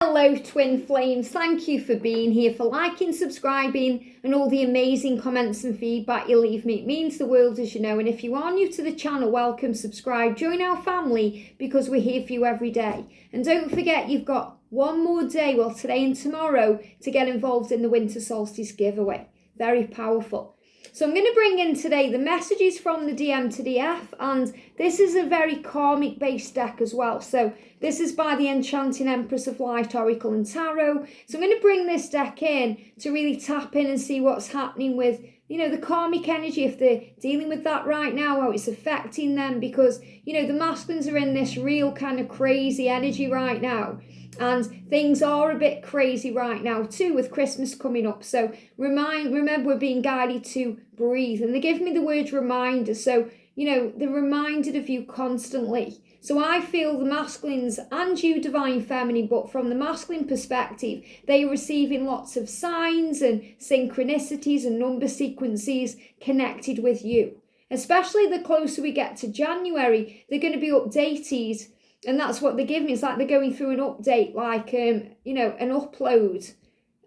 Hello twin flames, thank you for being here, for liking, subscribing and all the amazing comments and feedback you leave me. It means the world, as you know, and if you are new to the channel, welcome, subscribe, join our family because we're here for you every day. And don't forget, you've got one more day, well today and tomorrow, to get involved in the winter solstice giveaway. Very powerful. So I'm going to bring in today the messages from the DM to DF, and this is a very karmic based deck as well. So this is by the Enchanting Empress of Light Oracle and Tarot. So I'm going to bring this deck in to really tap in and see what's happening with, the karmic energy, if they're dealing with that right now, how it's affecting them, because, the masculines are in this real kind of crazy energy right now. And things are a bit crazy right now too, with Christmas coming up. So remember, we're being guided to breathe. And they give me the word reminder. So, they're reminded of you constantly. So I feel the masculines and you, divine feminine, but from the masculine perspective, they are receiving lots of signs and synchronicities and number sequences connected with you. Especially the closer we get to January, they're going to be updated. And that's what they give me. It's like they're going through an update, like, an upload,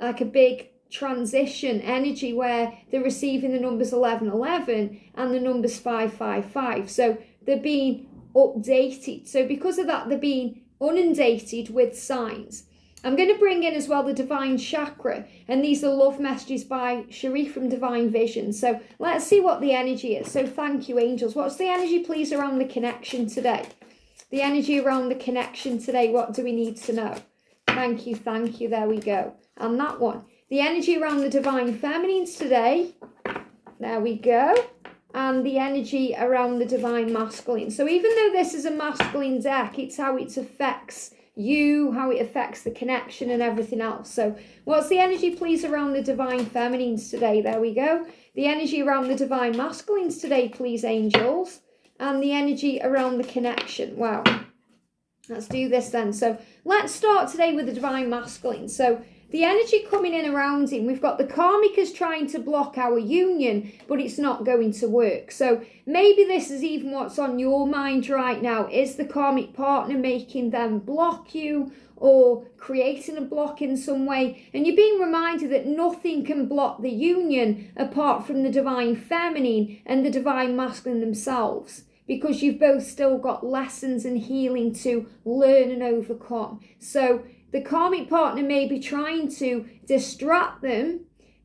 like a big transition energy where they're receiving the numbers 1111 and the numbers 555. So they're being updated. So because of that, they're being inundated with signs. I'm going to bring in as well the Divine Chakra, and these are love messages by Cherie from Divine Vision. So let's see what the energy is. So thank you, angels. What's the energy, please, around the connection today? The energy around the connection today, what do we need to know? Thank you, there we go. And that one. The energy around the Divine Feminines today, there we go. And the energy around the Divine Masculine. So even though this is a masculine deck, it's how it affects you, how it affects the connection and everything else. So what's the energy, please, around the Divine Feminines today? There we go. The energy around the Divine Masculines today, please, angels. And the energy around the connection. Wow. Let's do this then. So let's start today with the Divine Masculine. So the energy coming in around him, we've got the karmic is trying to block our union, but it's not going to work. So maybe this is even what's on your mind right now. Is the karmic partner making them block you or creating a block in some way? And you're being reminded that nothing can block the union apart from the Divine Feminine and the Divine Masculine themselves, because you've both still got lessons and healing to learn and overcome. So the karmic partner may be trying to distract them,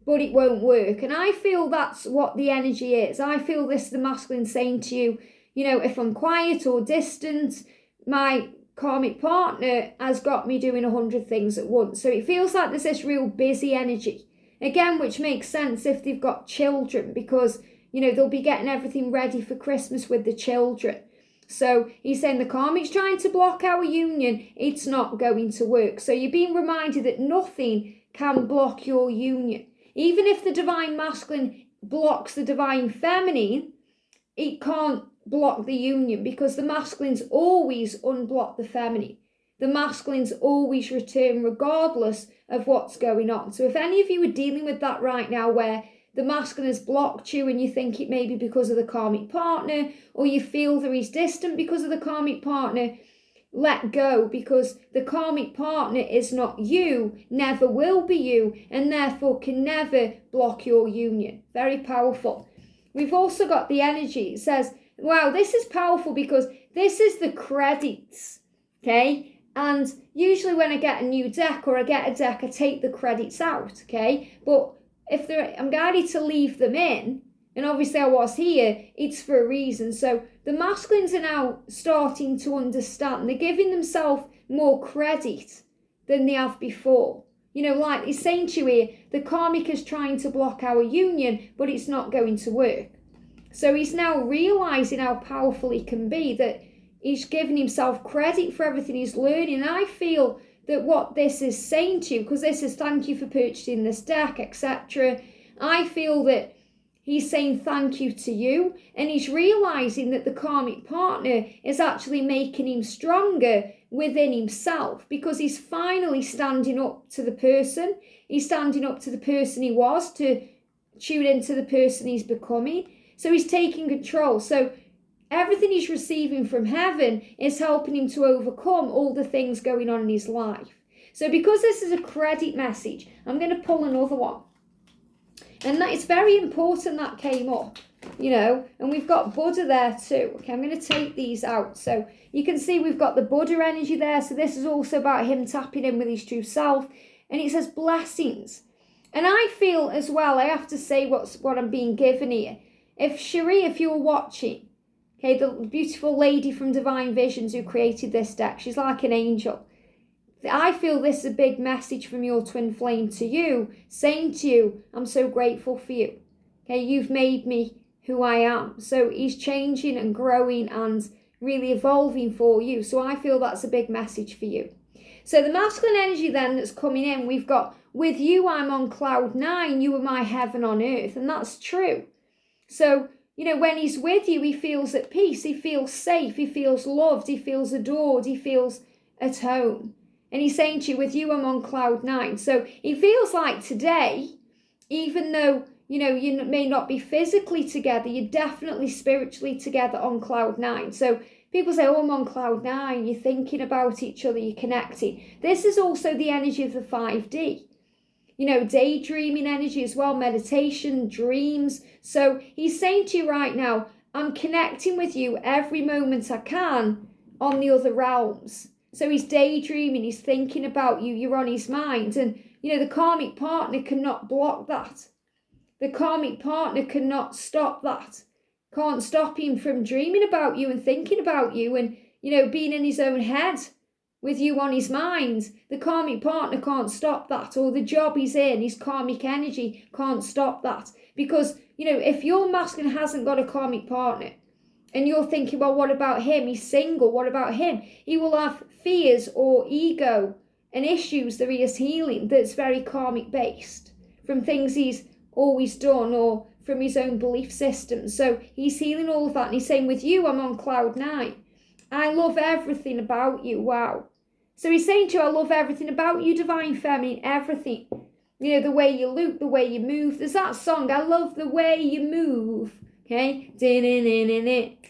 but it won't work. And I feel that's what the energy is. I feel this is the masculine saying to you, if I'm quiet or distant, my karmic partner has got me doing 100 things at once. So it feels like there's this real busy energy. Again, which makes sense if they've got children, because they'll be getting everything ready for Christmas with the children. So he's saying the karmic's trying to block our union. It's not going to work. So you're being reminded that nothing can block your union. Even if the Divine Masculine blocks the Divine Feminine, it can't block the union, because the masculines always unblock the feminine. The masculines always return regardless of what's going on. So if any of you are dealing with that right now, where the masculine has blocked you and you think it may be because of the karmic partner, or you feel that he's distant because of the karmic partner, let go, because the karmic partner is not you, never will be you, and therefore can never block your union. Very powerful. We've also got the energy. It says, wow, this is powerful because this is the credits, okay? And usually when I get a new deck or I get a deck, I take the credits out, okay? But if I'm guided to leave them in, and obviously I was here, it's for a reason. So the masculines are now starting to understand. They're giving themselves more credit than they have before. Like he's saying to you here, the karmic is trying to block our union, but it's not going to work. So he's now realizing how powerful he can be, that he's giving himself credit for everything he's learning. And I feel that what this is saying to you, because this is thank you for purchasing this deck, etc. I feel that he's saying thank you to you, and he's realizing that the karmic partner is actually making him stronger within himself, because he's finally standing up to the person. He's standing up to the person he was, to tune into the person he's becoming. So he's taking control. So everything he's receiving from heaven is helping him to overcome all the things going on in his life. So because this is a credit message, I'm going to pull another one. And that it's very important that came up, you know, and we've got Buddha there too. Okay, I'm going to take these out. So you can see we've got the Buddha energy there. So this is also about him tapping in with his true self. And it says blessings. And I feel as well, I have to say what I'm being given here. If Cherie, if you're watching, okay, the beautiful lady from Divine Visions who created this deck, she's like an angel. I feel this is a big message from your twin flame to you, saying to you, I'm so grateful for you. Okay, you've made me who I am. So he's changing and growing and really evolving for you. So I feel that's a big message for you. So the masculine energy then that's coming in, we've got, with you, I'm on cloud 9, you are my heaven on earth. And that's true. So, you know, when he's with you, he feels at peace, he feels safe, he feels loved, he feels adored, he feels at home. And he's saying to you, with you, I'm on cloud 9. So it feels like today, even though, you know, you may not be physically together, you're definitely spiritually together on cloud 9. So people say, oh, I'm on cloud 9. You're thinking about each other, you're connecting. This is also the energy of the 5D. You know, daydreaming energy as well, meditation, dreams. So he's saying to you right now, I'm connecting with you every moment I can on the other realms. So he's daydreaming, he's thinking about you, you're on his mind. And, you know, the karmic partner cannot block that. The karmic partner cannot stop that. Can't stop him from dreaming about you and thinking about you and, you know, being in his own head with you on his mind. The karmic partner can't stop that. Or the job he's in, his karmic energy can't stop that. Because, you know, if your masculine hasn't got a karmic partner, and you're thinking, well, what about him? He's single. What about him? He will have fears or ego and issues that he is healing that's very karmic based from things he's always done or from his own belief system. So he's healing all of that. And he's saying, with you, I'm on cloud 9. I love everything about you. Wow. So he's saying to you, I love everything about you, Divine Feminine, everything. You know, the way you look, the way you move. There's that song, I love the way you move. Okay,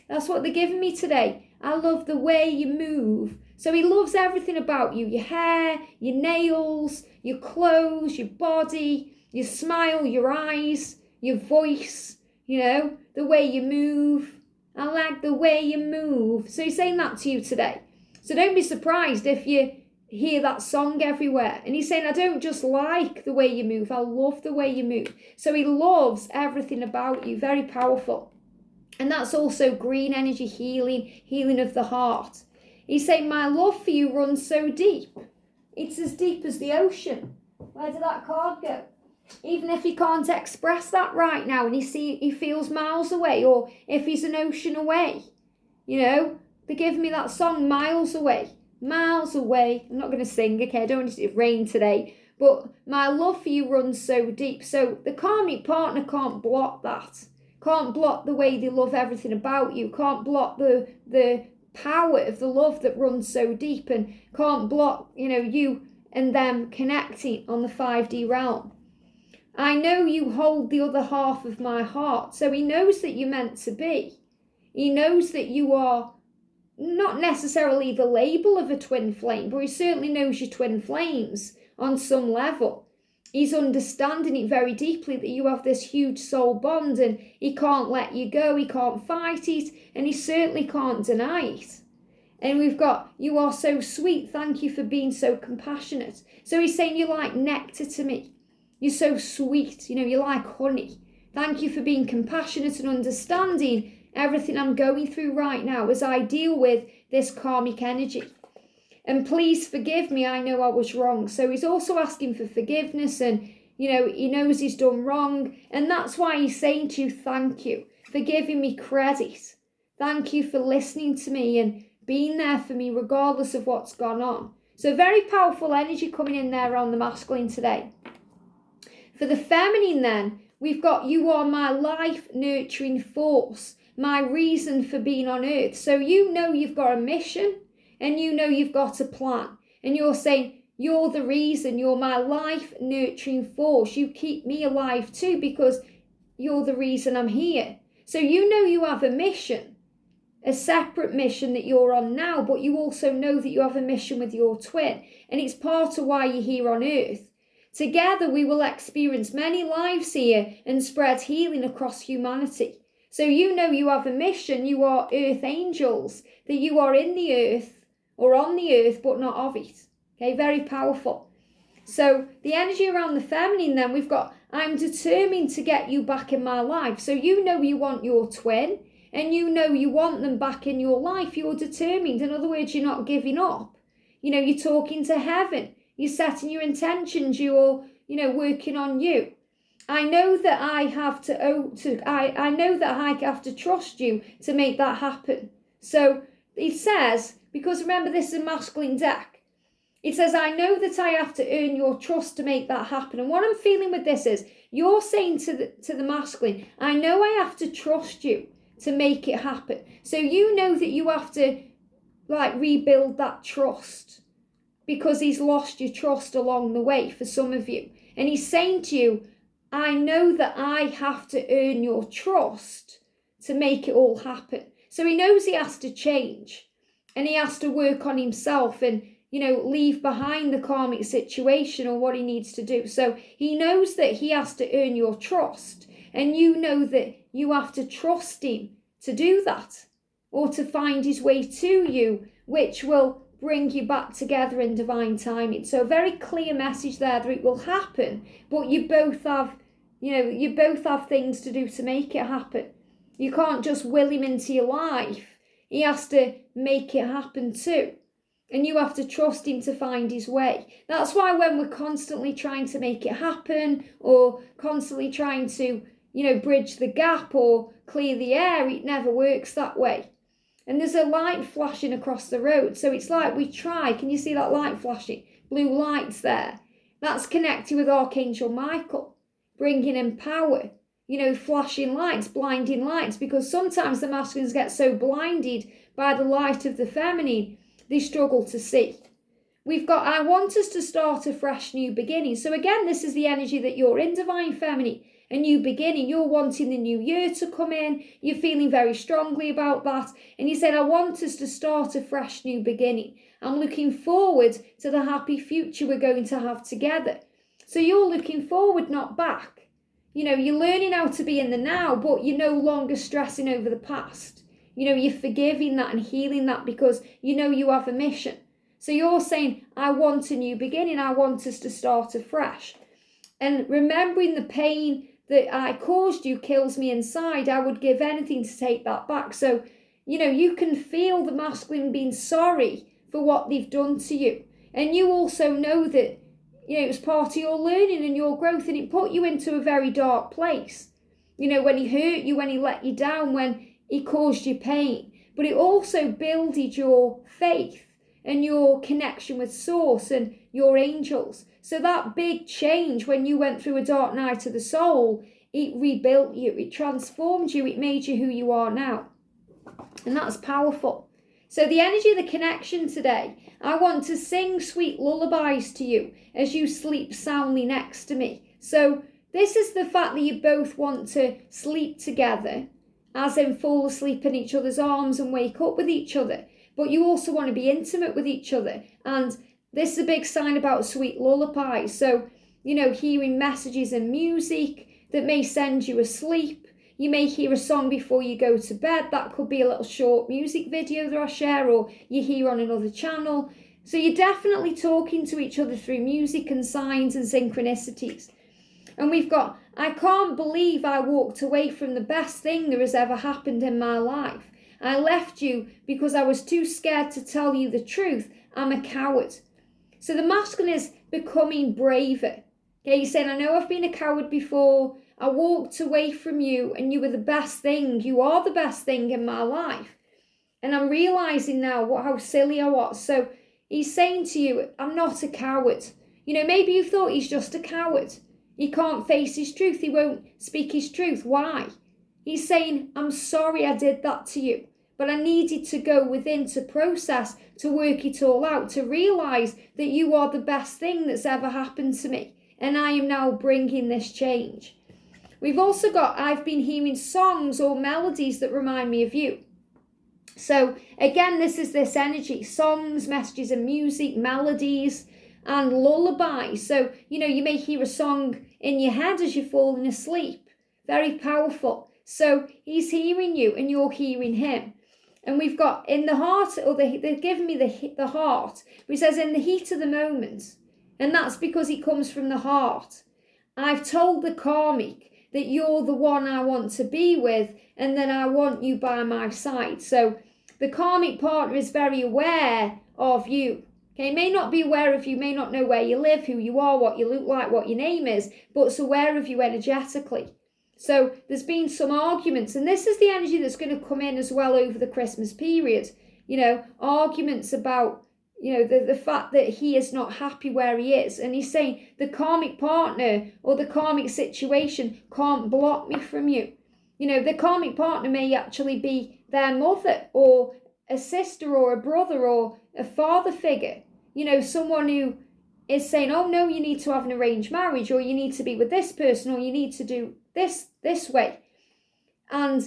that's what they're giving me today. I love the way you move. So he loves everything about you. Your hair, your nails, your clothes, your body, your smile, your eyes, your voice, you know, the way you move. I like the way you move. So he's saying that to you today. So don't be surprised if you hear that song everywhere. And he's saying, I don't just like the way you move, I love the way you move. So he loves everything about you. Very powerful. And that's also green energy healing of the heart. He's saying, my love for you runs so deep. It's as deep as the ocean. Where did that card go? Even if he can't express that right now and he feels miles away, or if he's an ocean away, you know, they're giving me that song, Miles Away. Miles away. I'm not going to sing, okay? I don't want it to rain today. But my love for you runs so deep. So the karmic partner can't block that. Can't block the way they love everything about you. Can't block the power of the love that runs so deep. And can't block, you know, you and them connecting on the 5D realm. I know you hold the other half of my heart. So he knows that you're meant to be. He knows that you are not necessarily the label of a twin flame, but he certainly knows your twin flames on some level. He's understanding it very deeply that you have this huge soul bond and he can't let you go, he can't fight it, and he certainly can't deny it. And we've got, you are so sweet, thank you for being so compassionate. So he's saying, you're like nectar to me. You're so sweet, you know, you're like honey. Thank you for being compassionate and understanding everything I'm going through right now as I deal with this karmic energy. And please forgive me, I know I was wrong. So he's also asking for forgiveness and, you know, he knows he's done wrong. And that's why he's saying to you, thank you for giving me credit. Thank you for listening to me and being there for me regardless of what's gone on. So very powerful energy coming in there on the masculine today. For the feminine then, we've got, you are my life nurturing force. My reason for being on earth. So you know you've got a mission and you know you've got a plan. And you're saying, you're the reason, you're my life nurturing force. You keep me alive too because you're the reason I'm here. So you know you have a mission a separate mission that you're on now, but you also know that you have a mission with your twin, and it's part of why you're here on earth. Together we will experience many lives here and spread healing across humanity. So you know you have a mission, you are earth angels, that you are in the earth or on the earth but not of it. Okay, very powerful. So the energy around the feminine then, we've got, I'm determined to get you back in my life. So you know you want your twin and you know you want them back in your life. You're determined. In other words, you're not giving up. You know, you're talking to heaven. You're setting your intentions. You're, working on you. I know that I have I know that I have to trust you to make that happen. So it says, because remember this is a masculine deck, it says, I know that I have to earn your trust to make that happen. And what I'm feeling with this is, you're saying to the masculine, I know I have to trust you to make it happen. So you know that you have to rebuild that trust, because he's lost your trust along the way for some of you. And he's saying to you, I know that I have to earn your trust to make it all happen. So he knows he has to change and he has to work on himself and, leave behind the karmic situation or what he needs to do. So he knows that he has to earn your trust, and you know that you have to trust him to do that, or to find his way to you, which will bring you back together in divine timing. So a very clear message there that it will happen, but you both have things to do to make it happen. You can't just will him into your life. He has to make it happen too. And you have to trust him to find his way. That's why when we're constantly trying to make it happen, or constantly trying to, bridge the gap or clear the air, it never works that way. And there's a light flashing across the road. So it's like we try. Can you see that light flashing? Blue lights there. That's connected with Archangel Michael, bringing in power. Flashing lights, blinding lights. Because sometimes the masculines get so blinded by the light of the feminine, they struggle to see. We've got, I want us to start a fresh new beginning. So again, this is the energy that you're in, divine feminine. A new beginning. You're wanting the new year to come in. You're feeling very strongly about that. And you said, I want us to start a fresh new beginning. I'm looking forward to the happy future we're going to have together. So you're looking forward, not back. You're learning how to be in the now, but you're no longer stressing over the past. You're forgiving that and healing that, because you have a mission. So you're saying, I want a new beginning. I want us to start afresh. And remembering the pain that I caused you kills me inside. I would give anything to take that back. So, you can feel the masculine being sorry for what they've done to you. And you also know that, it was part of your learning and your growth, and it put you into a very dark place. When he hurt you, when he let you down, when he caused you pain. But it also builded your faith and your connection with Source and your angels. So that big change when you went through a dark night of the soul, it rebuilt you, it transformed you, it made you who you are now. And that's powerful. So the energy of the connection today, I want to sing sweet lullabies to you as you sleep soundly next to me. So this is the fact that you both want to sleep together, as in fall asleep in each other's arms and wake up with each other. But you also want to be intimate with each other. And this is a big sign about sweet lullabies. So, hearing messages and music that may send you asleep. You may hear a song before you go to bed. That could be a little short music video that I share, or you hear on another channel. So you're definitely talking to each other through music and signs and synchronicities. And we've got, I can't believe I walked away from the best thing that has ever happened in my life. I left you because I was too scared to tell you the truth. I'm a coward. So the masculine is becoming braver. Okay, he's saying, I know I've been a coward before. I walked away from you and you were the best thing. You are the best thing in my life. And I'm realizing now how silly I was. So he's saying to you, I'm not a coward. Maybe you thought he's just a coward. He can't face his truth. He won't speak his truth. Why? He's saying, I'm sorry I did that to you. But I needed to go within to process, to work it all out, to realize that you are the best thing that's ever happened to me. And I am now bringing this change. We've also got, I've been hearing songs or melodies that remind me of you. So again, this is this energy, songs, messages and music, melodies and lullabies. So, you may hear a song in your head as you're falling asleep. Very powerful. So he's hearing you and you're hearing him. And we've got in the heart, or they've given me the heart, which says in the heat of the moment. And that's because it comes from the heart. I've told the karmic that you're the one I want to be with, and that I want you by my side. So the karmic partner is very aware of you. Okay, may not be aware of you, may not know where you live, who you are, what you look like, what your name is, but it's aware of you energetically. So there's been some arguments, and this is the energy that's going to come in as well over the Christmas period. Arguments about, the fact that he is not happy where he is. And he's saying the karmic partner or the karmic situation can't block me from you. The karmic partner may actually be their mother or a sister or a brother or a father figure. Someone who is saying, oh no, you need to have an arranged marriage, or you need to be with this person, or you need to do this way. And,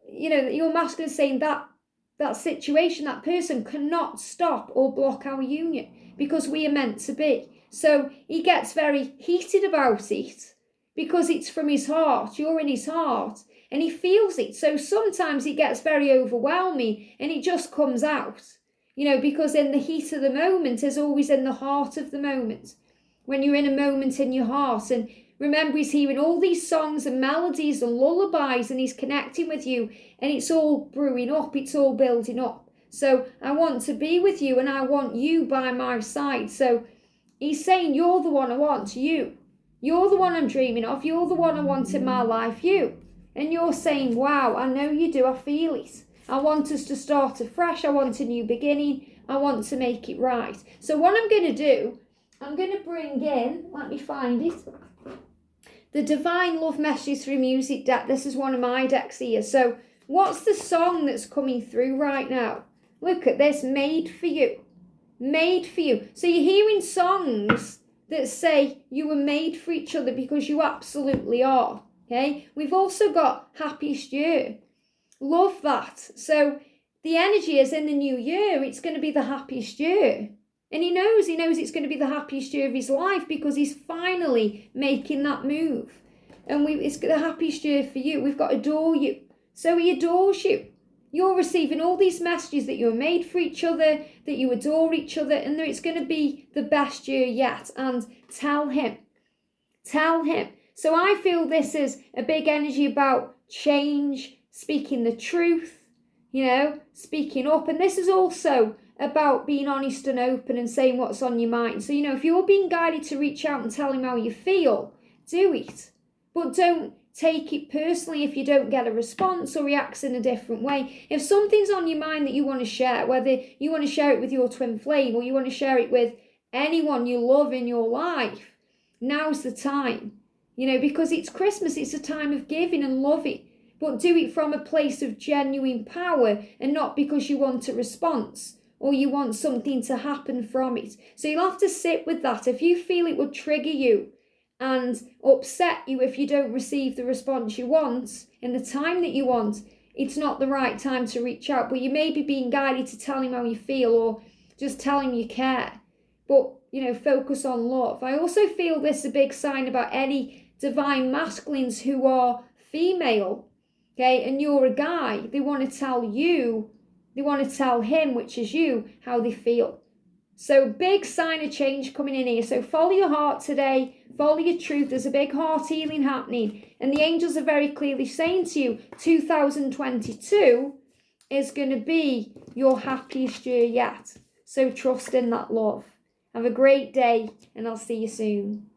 your masculine is saying that situation, that person cannot stop or block our union because we are meant to be. So he gets very heated about it because it's from his heart. You're in his heart and he feels it. So sometimes it gets very overwhelming and it just comes out, because in the heat of the moment is always in the heart of the moment. When you're in a moment in your heart, and remember, he's hearing all these songs and melodies and lullabies, and he's connecting with you, and it's all brewing up, it's all building up. So I want to be with you, and I want you by my side. So he's saying, you're the one I want, you. You're the one I'm dreaming of. You're the one I want in my life, you. And you're saying, wow, I know you do, I feel it. I want us to start afresh. I want a new beginning. I want to make it right. So what I'm going to do, I'm going to bring in, let me find it, the Divine Love Messages Through Music deck. This is one of my decks here. So what's the song that's coming through right now? Look at this, Made For You. Made for you. So you're hearing songs that say you were made for each other because you absolutely are. Okay. We've also got Happiest Year. Love that. So the energy is in the new year, it's going to be the happiest year. And he knows it's going to be the happiest year of his life because he's finally making that move. And it's the happiest year for you. We've got adore you. So he adores you. You're receiving all these messages that you're made for each other, that you adore each other, and that it's going to be the best year yet. And tell him. Tell him. So I feel this is a big energy about change, speaking the truth, speaking up. And this is also about being honest and open and saying what's on your mind. So, if you're being guided to reach out and tell him how you feel, do it. But don't take it personally if you don't get a response or reacts in a different way. If something's on your mind that you want to share, whether you want to share it with your twin flame or you want to share it with anyone you love in your life, now's the time. Because it's Christmas, it's a time of giving and loving. But do it from a place of genuine power and not because you want a response or you want something to happen from it. So you'll have to sit with that. If you feel it would trigger you and upset you if you don't receive the response you want in the time that you want, it's not the right time to reach out. But you may be being guided to tell him how you feel or just tell him you care. But, focus on love. I also feel this is a big sign about any divine masculines who are female, okay, and you're a guy. They want to tell him, which is you, how they feel. So big sign of change coming in here. So follow your heart today. Follow your truth. There's a big heart healing happening. And the angels are very clearly saying to you, 2022 is going to be your happiest year yet. So trust in that love. Have a great day and I'll see you soon.